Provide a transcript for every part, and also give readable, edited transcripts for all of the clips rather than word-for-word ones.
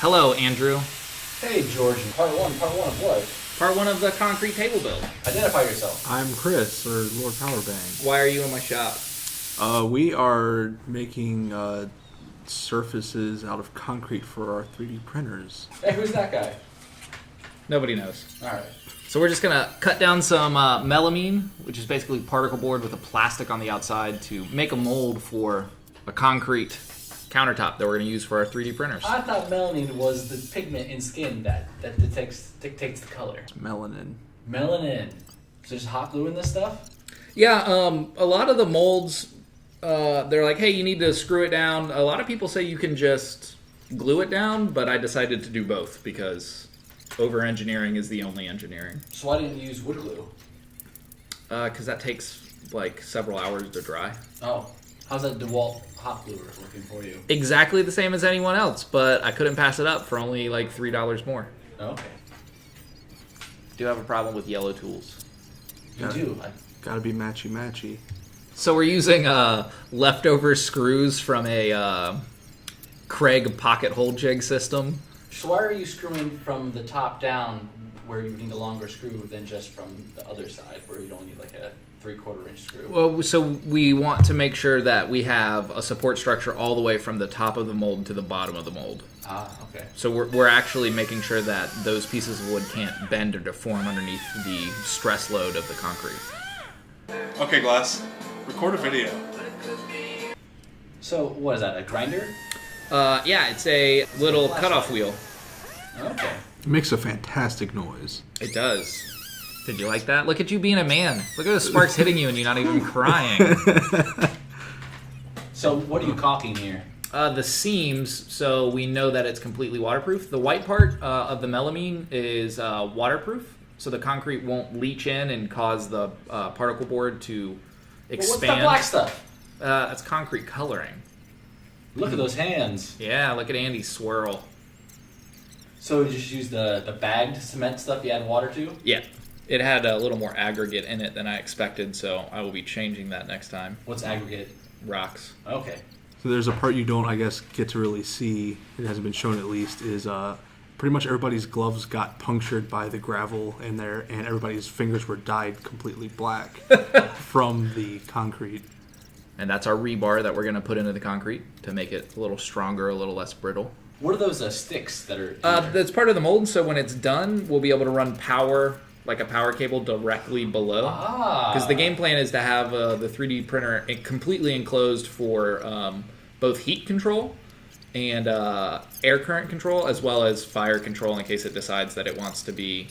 Hello, Andrew. Hey, George. Part one of what? Part one of the concrete table build. Identify yourself. I'm Chris, or Lord Powerbang. Why are you in my shop? We are making surfaces out of concrete for our 3D printers. Hey, who's that guy? Nobody knows. All right. So we're just gonna cut down some melamine, which is basically particle board with a plastic on the outside, to make a mold for a concrete countertop that we're gonna use for our 3D printers. I thought melanin was the pigment in skin that dictates the color. It's melanin. Melanin. So there's hot glue in this stuff? Yeah, a lot of the molds, they're like, hey, you need to screw it down. A lot of people say you can just glue it down, but I decided to do both because over-engineering is the only engineering. So why didn't you use wood glue? Because that takes like several hours to dry. Oh. How's that DeWalt hot glue working for you? Exactly the same as anyone else, but I couldn't pass it up for only like $3 more. Okay. Do have a problem with yellow tools. You do. Gotta be matchy-matchy. So we're using leftover screws from a Craig pocket hole jig system. So why are you screwing from the top down where you need a longer screw than just from the other side where you don't need like a 3/4 inch screw? Well, so we want to make sure that we have a support structure all the way from the top of the mold to the bottom of the mold. Ah, okay. So we're actually making sure that those pieces of wood can't bend or deform underneath the stress load of the concrete. Okay, Glass. Record a video. So what is that, a grinder? Yeah, it's a little cutoff wheel. Okay. It makes a fantastic noise. It does. Did you like that? Look at you being a man. Look at the sparks hitting you and you're not even crying. So what are you caulking here? The seams, so we know that it's completely waterproof. The white part of the melamine is waterproof, so the concrete won't leach in and cause the particle board to expand. Well, what's the black stuff? That's concrete coloring. Look at those hands. Yeah, look at Andy swirl. So you just use the bagged cement stuff you add water to? Yeah, it had a little more aggregate in it than I expected, so I will be changing that next time. What's aggregate? Rocks. Okay. So there's a part you don't, I guess, get to really see, it hasn't been shown at least, is pretty much everybody's gloves got punctured by the gravel in there, and everybody's fingers were dyed completely black from the concrete. And that's our rebar that we're going to put into the concrete to make it a little stronger, a little less brittle. What are those sticks that are? That's part of the mold, so when it's done, we'll be able to run power, like a power cable, directly below. Because the game plan is to have the 3D printer completely enclosed for both heat control and air current control, as well as fire control in case it decides that it wants to be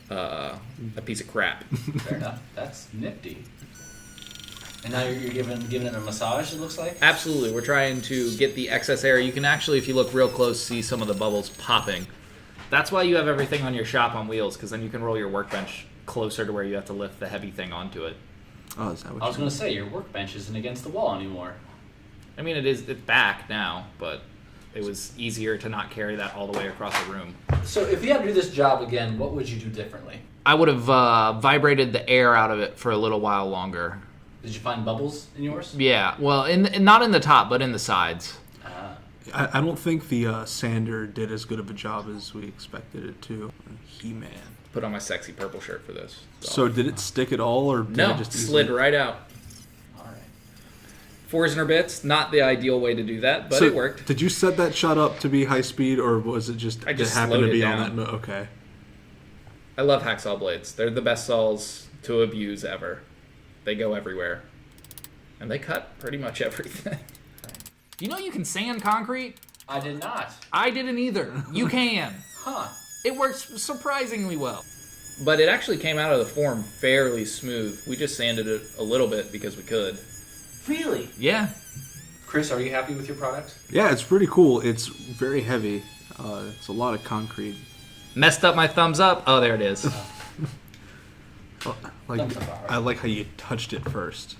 a piece of crap. Fair enough. That's nifty. And now you're giving it a massage, it looks like? Absolutely. We're trying to get the excess air. You can actually, if you look real close, see some of the bubbles popping. That's why you have everything on your shop on wheels, because then you can roll your workbench closer to where you have to lift the heavy thing onto it. Oh, is that what I was going to say, your workbench isn't against the wall anymore. I mean, it's back now, but it was easier to not carry that all the way across the room. So if you had to do this job again, what would you do differently? I would have vibrated the air out of it for a little while longer. Did you find bubbles in yours? Yeah, well, not in the top, but in the sides. I don't think the sander did as good of a job as we expected it to. He-Man. Put on my sexy purple shirt for this. So did it stick at all, or did No, it just slid easily... right out. All right. Forstner bits, not the ideal way to do that, but So it worked. Did you set that shot up to be high speed, or was it just I just it happened slowed to it be down. on that? Okay. I love hacksaw blades. They're the best saws to abuse ever. They go everywhere. And they cut pretty much everything. You know you can sand concrete? I did not. I didn't either. You can. Huh. It works surprisingly well. But it actually came out of the form fairly smooth. We just sanded it a little bit because we could. Really? Yeah. Chris, are you happy with your product? Yeah, it's pretty cool. It's very heavy. It's a lot of concrete. Messed up my thumbs up. Oh, there it is. Like, Thumbs up, all right. I like how you touched it first.